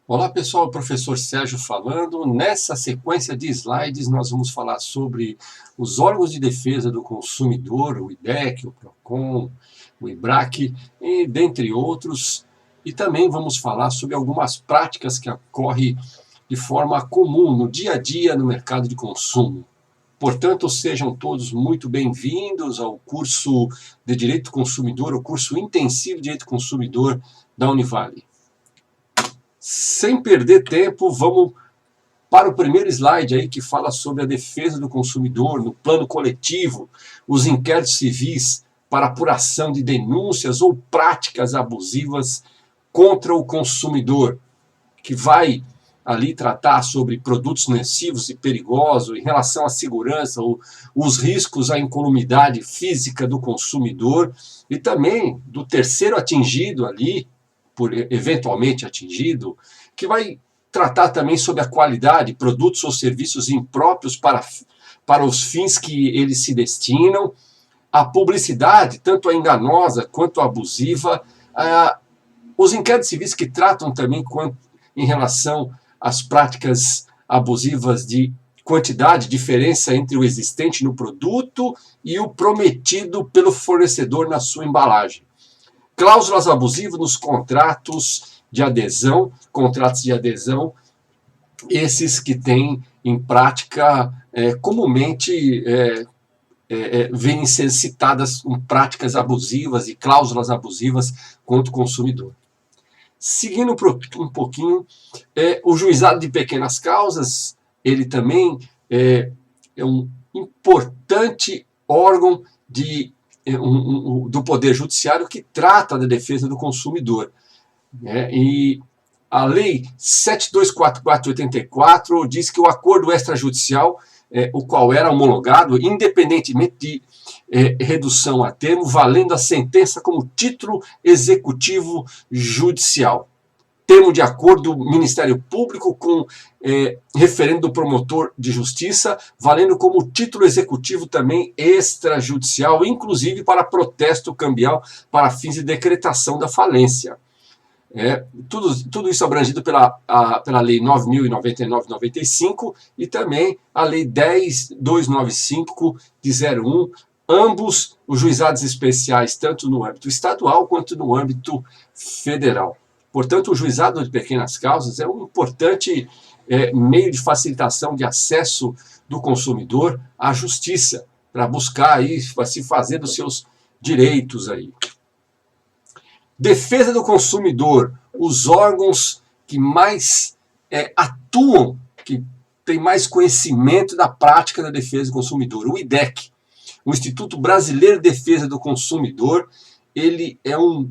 Olá pessoal, professor Sérgio falando. Nessa sequência de slides nós vamos falar sobre os órgãos de defesa do consumidor, o IDEC, o PROCON, o IBRAC, e dentre outros. E também vamos falar sobre algumas práticas que ocorrem de forma comum no dia a dia no mercado de consumo. Portanto, sejam todos muito bem-vindos ao curso de Direito do Consumidor, o curso intensivo de Direito do Consumidor da Univale. Sem perder tempo, vamos para o primeiro slide aí que fala sobre a defesa do consumidor no plano coletivo, os inquéritos civis para apuração de denúncias ou práticas abusivas contra o consumidor, que vai ali tratar sobre produtos nocivos e perigosos em relação à segurança, os riscos à incolumidade física do consumidor e também do terceiro atingido ali, por eventualmente atingido, que vai tratar também sobre a qualidade, produtos ou serviços impróprios para os fins que eles se destinam, a publicidade, tanto a enganosa quanto a abusiva, os inquéritos civis que tratam também em relação às práticas abusivas de quantidade, diferença entre o existente no produto e o prometido pelo fornecedor na sua embalagem. Cláusulas abusivas nos contratos de adesão, esses que têm em prática comumente vêm sendo citadas com práticas abusivas e cláusulas abusivas contra o consumidor. Seguindo um pouquinho, o juizado de pequenas causas, ele também é um importante órgão do Poder Judiciário que trata da defesa do consumidor. E a Lei 7244/84 diz que o acordo extrajudicial, o qual era homologado, independentemente de redução a termo, valendo a sentença como título executivo judicial. Termo de acordo do Ministério Público com referendo do promotor de justiça, valendo como título executivo também extrajudicial, inclusive para protesto cambial para fins de decretação da falência. Tudo isso abrangido pela Lei 9.099/95 e também a Lei 10.295 de 01, ambos os juizados especiais, tanto no âmbito estadual quanto no âmbito federal. Portanto, o juizado de pequenas causas é um importante meio de facilitação de acesso do consumidor à justiça, para buscar aí, se fazer dos seus direitos aí. Defesa do consumidor, os órgãos que mais atuam, que têm mais conhecimento da prática da defesa do consumidor. O IDEC, o Instituto Brasileiro de Defesa do Consumidor, ele é um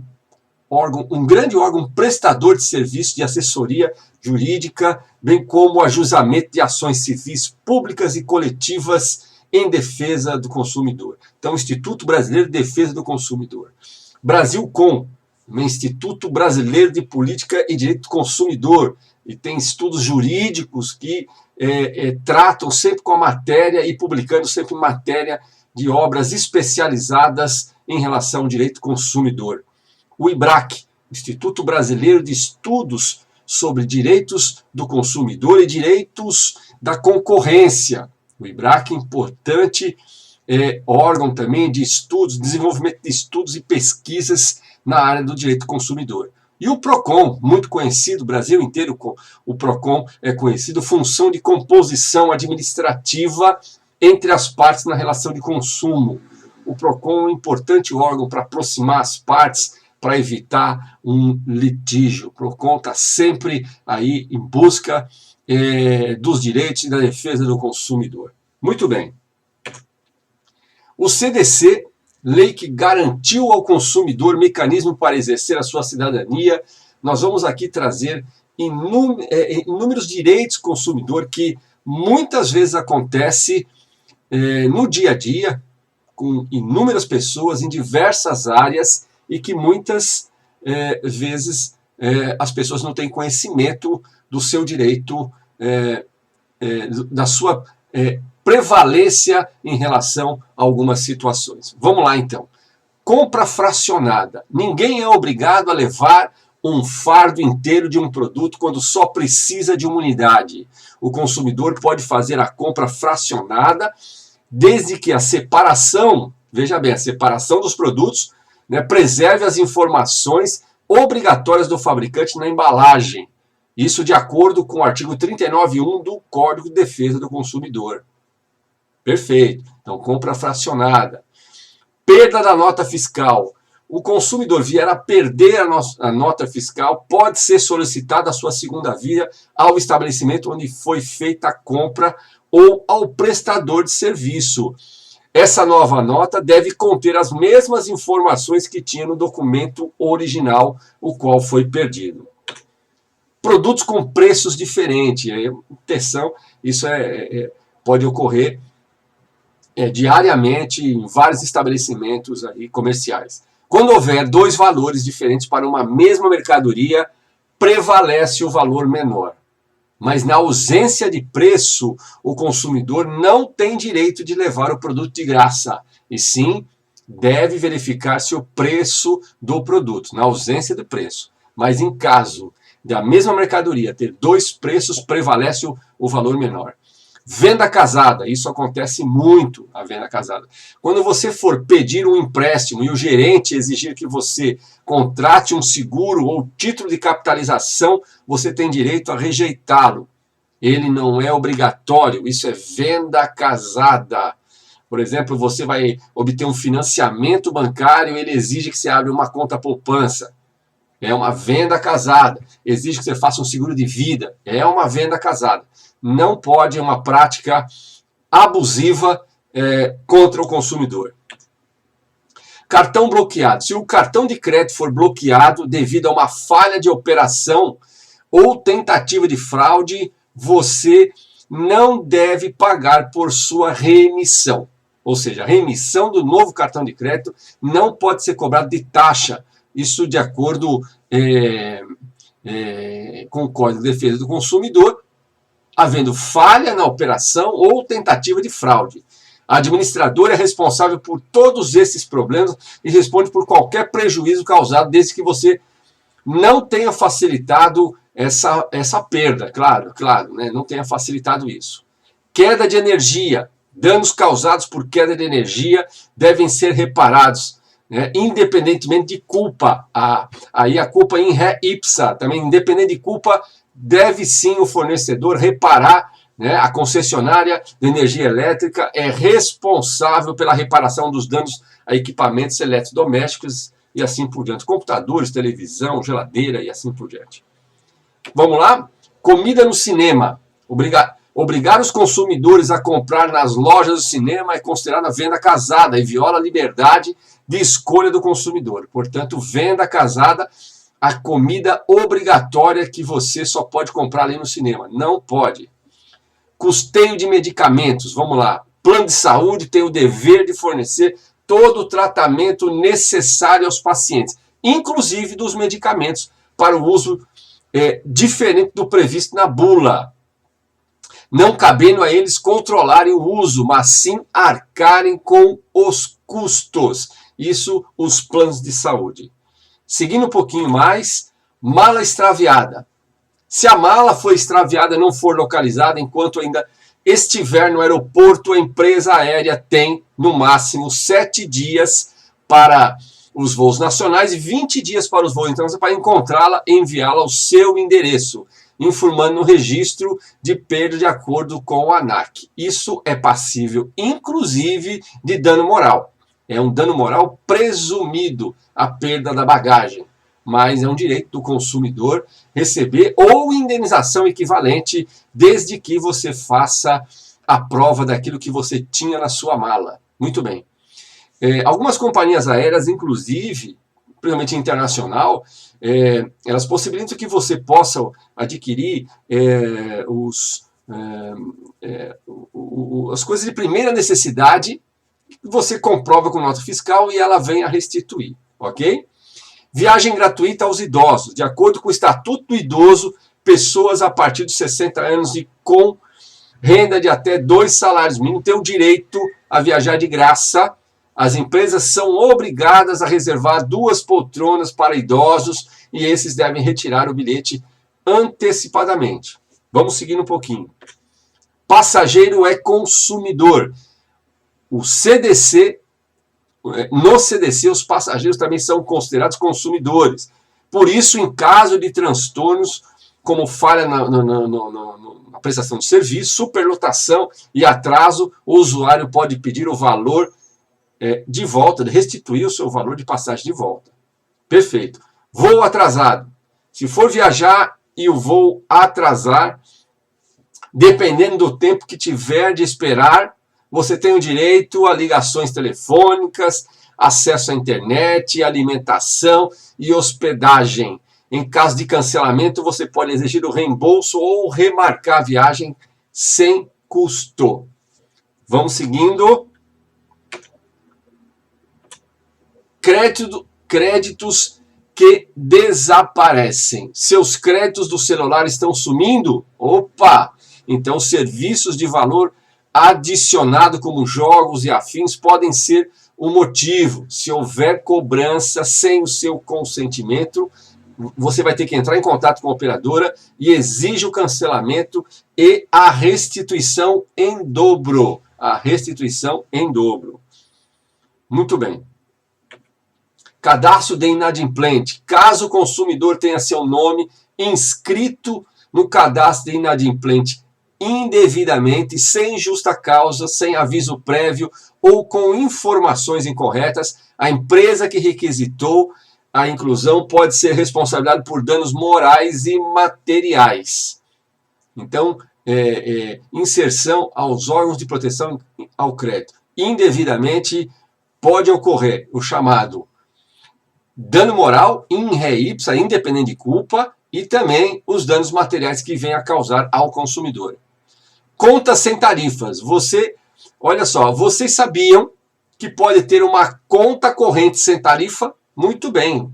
grande órgão prestador de serviços de assessoria jurídica, bem como ajuizamento de ações civis públicas e coletivas em defesa do consumidor. Então, Instituto Brasileiro de Defesa do Consumidor. Brasilcom, Instituto Brasileiro de Política e Direito do Consumidor, e tem estudos jurídicos que tratam sempre com a matéria e publicando sempre matéria de obras especializadas em relação ao direito do consumidor. O IBRAC, Instituto Brasileiro de Estudos sobre Direitos do Consumidor e Direitos da Concorrência. O IBRAC é importante órgão também de estudos, desenvolvimento de estudos e pesquisas na área do direito do consumidor. E o PROCON, muito conhecido, o Brasil inteiro, o PROCON é conhecido, função de composição administrativa entre as partes na relação de consumo. O PROCON é um importante órgão para aproximar as partes, para evitar um litígio. O PROCON está sempre aí em busca dos direitos e da defesa do consumidor. Muito bem. O CDC, lei que garantiu ao consumidor mecanismo para exercer a sua cidadania. Nós vamos aqui trazer inúmeros direitos do consumidor que muitas vezes acontece no dia a dia, com inúmeras pessoas em diversas áreas e que muitas vezes as pessoas não têm conhecimento do seu direito, da sua prevalência em relação a algumas situações. Vamos lá então. Compra fracionada. Ninguém é obrigado a levar um fardo inteiro de um produto quando só precisa de uma unidade. O consumidor pode fazer a compra fracionada, desde que a separação, veja bem, a separação dos produtos, né, preserve as informações obrigatórias do fabricante na embalagem. Isso de acordo com o artigo 39.1 do Código de Defesa do Consumidor. Perfeito. Então, compra fracionada. Perda da nota fiscal. O consumidor vier a perder a nota fiscal, pode ser solicitada a sua segunda via ao estabelecimento onde foi feita a compra ou ao prestador de serviço. Essa nova nota deve conter as mesmas informações que tinha no documento original, o qual foi perdido. Produtos com preços diferentes. Atenção, isso pode ocorrer diariamente em vários estabelecimentos aí comerciais. Quando houver dois valores diferentes para uma mesma mercadoria, prevalece o valor menor. Mas na ausência de preço, o consumidor não tem direito de levar o produto de graça, e sim deve verificar-se o preço do produto, na ausência de preço. Mas em caso da mesma mercadoria ter dois preços, prevalece o valor menor. Venda casada, isso acontece muito, a venda casada. Quando você for pedir um empréstimo e o gerente exigir que você contrate um seguro ou título de capitalização, você tem direito a rejeitá-lo. Ele não é obrigatório, isso é venda casada. Por exemplo, você vai obter um financiamento bancário, ele exige que você abra uma conta poupança. É uma venda casada. Exige que você faça um seguro de vida. É uma venda casada. Não pode uma prática abusiva contra o consumidor. Cartão bloqueado. Se o cartão de crédito for bloqueado devido a uma falha de operação ou tentativa de fraude, você não deve pagar por sua reemissão. Ou seja, a reemissão do novo cartão de crédito não pode ser cobrada de taxa. Isso de acordo com o Código de Defesa do Consumidor, havendo falha na operação ou tentativa de fraude. A administradora é responsável por todos esses problemas e responde por qualquer prejuízo causado, desde que você não tenha facilitado essa perda, claro, né? Não tenha facilitado isso. Queda de energia. Danos causados por queda de energia devem ser reparados, né? Independentemente de culpa. Aí a culpa in re ipsa, também independente de culpa, deve sim o fornecedor reparar, né? A concessionária de energia elétrica é responsável pela reparação dos danos a equipamentos eletrodomésticos e assim por diante. Computadores, televisão, geladeira e assim por diante. Vamos lá? Comida no cinema. Obrigar os consumidores a comprar nas lojas do cinema é considerada venda casada e viola a liberdade de escolha do consumidor. Portanto, venda casada, a comida obrigatória que você só pode comprar ali no cinema. Não pode. Custeio de medicamentos. Vamos lá. Plano de saúde tem o dever de fornecer todo o tratamento necessário aos pacientes, inclusive dos medicamentos, para o uso diferente do previsto na bula. Não cabendo a eles controlarem o uso, mas sim arcarem com os custos. Isso, os planos de saúde. Seguindo um pouquinho mais, mala extraviada. Se a mala foi extraviada e não for localizada enquanto ainda estiver no aeroporto, a empresa aérea tem, no máximo, 7 dias para os voos nacionais e 20 dias para os voos internacionais para encontrá-la e enviá-la ao seu endereço, informando no registro de perda de acordo com o ANAC. Isso é passível, inclusive, de dano moral. É um dano moral presumido, a perda da bagagem, mas é um direito do consumidor receber ou indenização equivalente, desde que você faça a prova daquilo que você tinha na sua mala. Muito bem. Algumas companhias aéreas, inclusive, principalmente internacional, elas possibilitam que você possa adquirir as coisas de primeira necessidade, você comprova com nota fiscal e ela vem a restituir, ok? Viagem gratuita aos idosos. De acordo com o Estatuto do Idoso, pessoas a partir dos 60 anos e com renda de até 2 salários mínimos têm o direito a viajar de graça. As empresas são obrigadas a reservar 2 poltronas para idosos e esses devem retirar o bilhete antecipadamente. Vamos seguindo um pouquinho. Passageiro é consumidor. O CDC, no CDC, os passageiros também são considerados consumidores. Por isso, em caso de transtornos, como falha na prestação de serviço, superlotação e atraso, o usuário pode pedir o valor de volta, restituir o seu valor de passagem de volta. Perfeito. Voo atrasado. Se for viajar e o voo atrasar, dependendo do tempo que tiver de esperar, você tem o direito a ligações telefônicas, acesso à internet, alimentação e hospedagem. Em caso de cancelamento, você pode exigir o reembolso ou remarcar a viagem sem custo. Vamos seguindo. Créditos que desaparecem. Seus créditos do celular estão sumindo? Opa! Então, serviços de valor adicionado, como jogos e afins, podem ser o motivo. Se houver cobrança sem o seu consentimento, você vai ter que entrar em contato com a operadora e exige o cancelamento e a restituição em dobro. A restituição em dobro. Muito bem. Cadastro de inadimplente. Caso o consumidor tenha seu nome inscrito no cadastro de inadimplente indevidamente, sem justa causa, sem aviso prévio ou com informações incorretas, a empresa que requisitou a inclusão pode ser responsabilizada por danos morais e materiais. Então, inserção aos órgãos de proteção ao crédito. Indevidamente pode ocorrer o chamado dano moral in re ipsa, independente de culpa, e também os danos materiais que venha a causar ao consumidor. Contas sem tarifas. Olha só, vocês sabiam que pode ter uma conta corrente sem tarifa? Muito bem.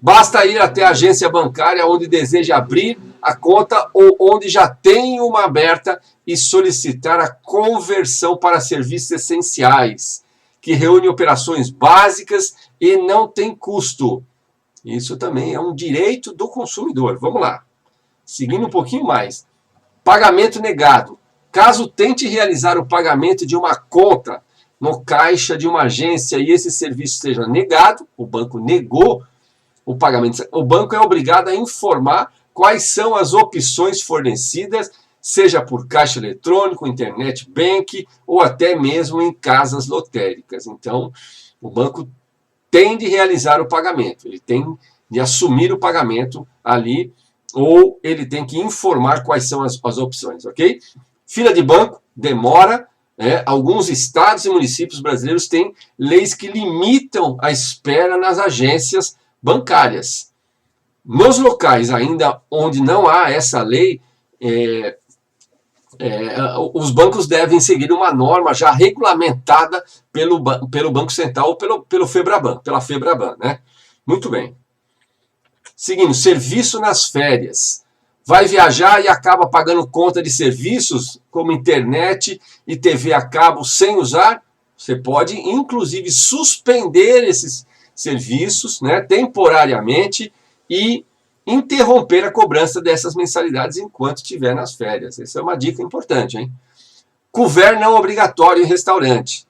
Basta ir até a agência bancária onde deseja abrir a conta ou onde já tem uma aberta e solicitar a conversão para serviços essenciais, que reúne operações básicas e não tem custo. Isso também é um direito do consumidor. Vamos lá. Seguindo um pouquinho mais. Pagamento negado. Caso tente realizar o pagamento de uma conta no caixa de uma agência e esse serviço seja negado, o banco negou o pagamento, o banco é obrigado a informar quais são as opções fornecidas, seja por caixa eletrônico, internet bank ou até mesmo em casas lotéricas. Então, o banco tem de realizar o pagamento, ele tem de assumir o pagamento ali, ou ele tem que informar quais são as opções, ok? Fila de banco, demora. Alguns estados e municípios brasileiros têm leis que limitam a espera nas agências bancárias. Nos locais ainda onde não há essa lei, os bancos devem seguir uma norma já regulamentada pelo Banco Central ou pela FEBRABAN, né? Muito bem. Seguindo, serviço nas férias. Vai viajar e acaba pagando conta de serviços como internet e TV a cabo sem usar? Você pode, inclusive, suspender esses serviços, né, temporariamente e interromper a cobrança dessas mensalidades enquanto estiver nas férias. Essa é uma dica importante, hein? Couvert não obrigatório em restaurante,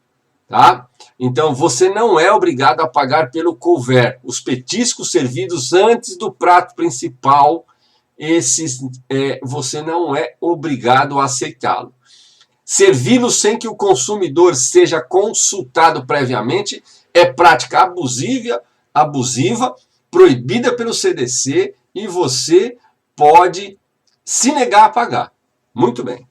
tá? Então, você não é obrigado a pagar pelo couvert. Os petiscos servidos antes do prato principal, você não é obrigado a aceitá-lo. Servi-lo sem que o consumidor seja consultado previamente é prática abusiva, proibida pelo CDC e você pode se negar a pagar. Muito bem.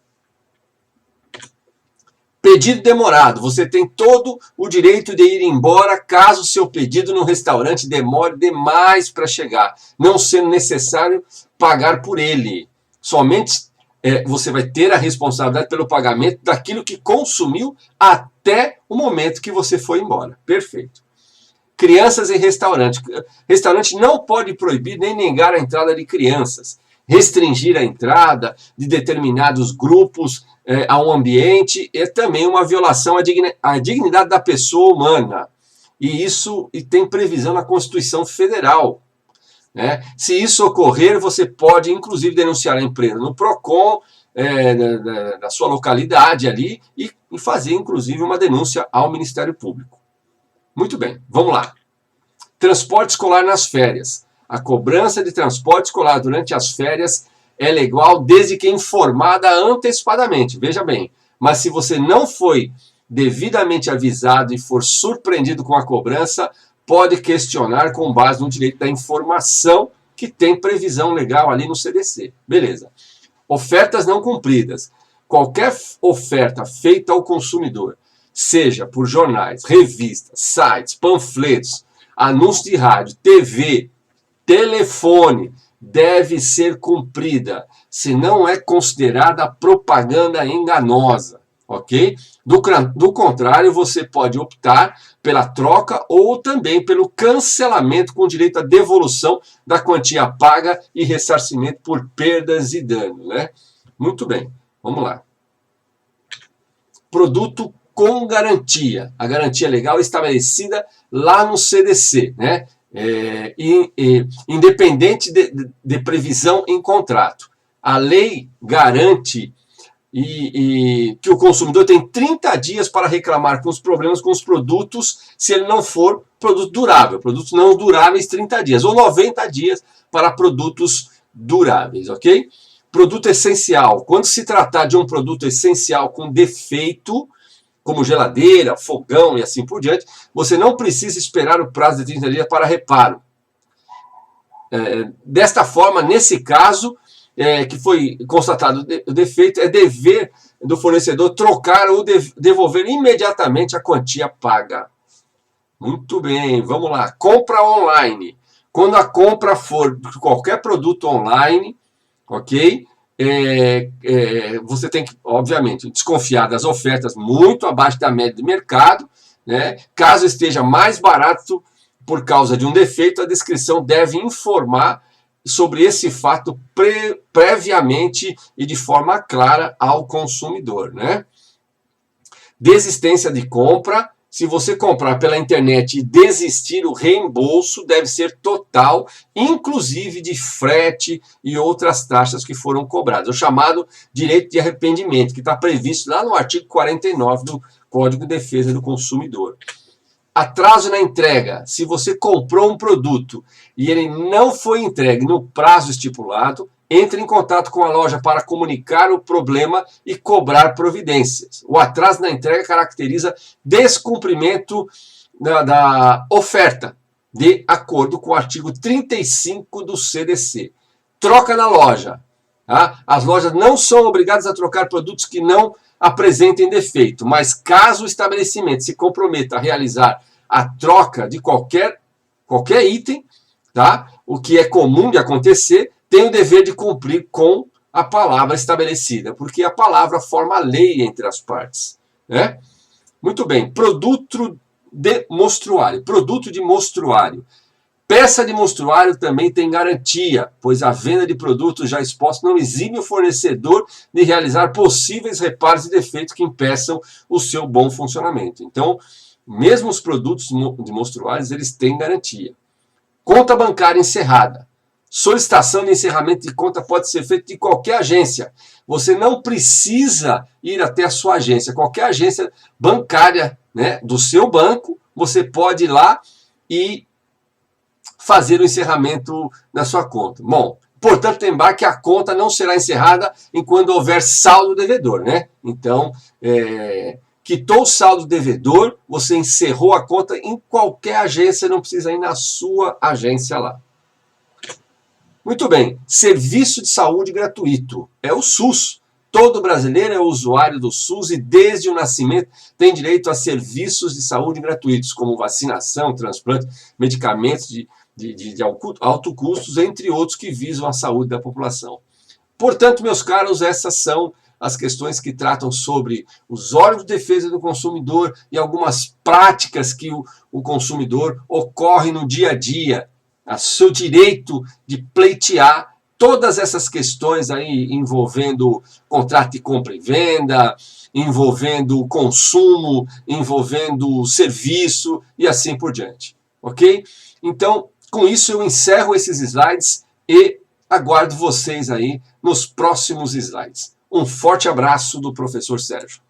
Pedido demorado. Você tem todo o direito de ir embora caso seu pedido no restaurante demore demais para chegar, não sendo necessário pagar por ele. Somente você vai ter a responsabilidade pelo pagamento daquilo que consumiu até o momento que você foi embora. Perfeito. Crianças em restaurante. Restaurante não pode proibir nem negar a entrada de crianças, restringir a entrada de determinados grupos a um ambiente é também uma violação à dignidade da pessoa humana. E isso tem previsão na Constituição Federal. né? Se isso ocorrer, você pode, inclusive, denunciar a empresa no PROCON, da sua localidade ali, e fazer, inclusive, uma denúncia ao Ministério Público. Muito bem, vamos lá. Transporte escolar nas férias. A cobrança de transporte escolar durante as férias é legal desde que informada antecipadamente, veja bem. Mas se você não foi devidamente avisado e for surpreendido com a cobrança, pode questionar com base no direito da informação que tem previsão legal ali no CDC. Beleza. Ofertas não cumpridas. Qualquer oferta feita ao consumidor, seja por jornais, revistas, sites, panfletos, anúncio de rádio, TV, telefone, deve ser cumprida, senão é considerada propaganda enganosa, ok? Do contrário, você pode optar pela troca ou também pelo cancelamento com direito à devolução da quantia paga e ressarcimento por perdas e danos, né? Muito bem, vamos lá. Produto com garantia. A garantia legal é estabelecida lá no CDC, né? Independente de previsão em contrato. A lei garante que o consumidor tem 30 dias para reclamar com os problemas com os produtos, se ele não for produto durável. Produtos não duráveis, 30 dias. Ou 90 dias para produtos duráveis, ok? Produto essencial. Quando se tratar de um produto essencial com defeito, como geladeira, fogão e assim por diante, você não precisa esperar o prazo de 30 dias para reparo. Desta forma, nesse caso, que foi constatado o defeito, é dever do fornecedor trocar ou devolver imediatamente a quantia paga. Muito bem, vamos lá. Compra online. Quando a compra for de qualquer produto online, ok? Você tem que, obviamente, desconfiar das ofertas muito abaixo da média de mercado, né? Caso esteja mais barato por causa de um defeito, a descrição deve informar sobre esse fato previamente e de forma clara ao consumidor, né? Desistência de compra. Se você comprar pela internet e desistir, o reembolso deve ser total, inclusive de frete e outras taxas que foram cobradas. O chamado direito de arrependimento, que está previsto lá no artigo 49 do Código de Defesa do Consumidor. Atraso na entrega. Se você comprou um produto e ele não foi entregue no prazo estipulado, entre em contato com a loja para comunicar o problema e cobrar providências. O atraso na entrega caracteriza descumprimento da oferta, de acordo com o artigo 35 do CDC. Troca na loja. Tá? As lojas não são obrigadas a trocar produtos que não apresentem defeito, mas caso o estabelecimento se comprometa a realizar a troca de qualquer item, tá? O que é comum de acontecer, tem o dever de cumprir com a palavra estabelecida, porque a palavra forma a lei entre as partes, né? Muito bem, produto de mostruário. Produto de mostruário. Peça de mostruário também tem garantia, pois a venda de produtos já expostos não exime o fornecedor de realizar possíveis reparos e defeitos que impeçam o seu bom funcionamento. Então, mesmo os produtos de mostruários, eles têm garantia. Conta bancária encerrada. Solicitação de encerramento de conta pode ser feita de qualquer agência. Você não precisa ir até a sua agência. Qualquer agência bancária, né, do seu banco, você pode ir lá e fazer o encerramento da sua conta. Bom, portanto, lembrar que a conta não será encerrada enquanto houver saldo devedor, né? Então, quitou o saldo devedor, você encerrou a conta em qualquer agência, não precisa ir na sua agência lá. Muito bem, serviço de saúde gratuito, é o SUS. Todo brasileiro é usuário do SUS e desde o nascimento tem direito a serviços de saúde gratuitos, como vacinação, transplante, medicamentos de alto custos, entre outros que visam a saúde da população. Portanto, meus caros, essas são as questões que tratam sobre os órgãos de defesa do consumidor e algumas práticas que o consumidor ocorre no dia a dia, a seu direito de pleitear todas essas questões aí envolvendo contrato de compra e venda, envolvendo consumo, envolvendo serviço e assim por diante, ok? Então, Com isso eu encerro esses slides e aguardo vocês aí nos próximos slides. Um forte abraço do professor Sérgio.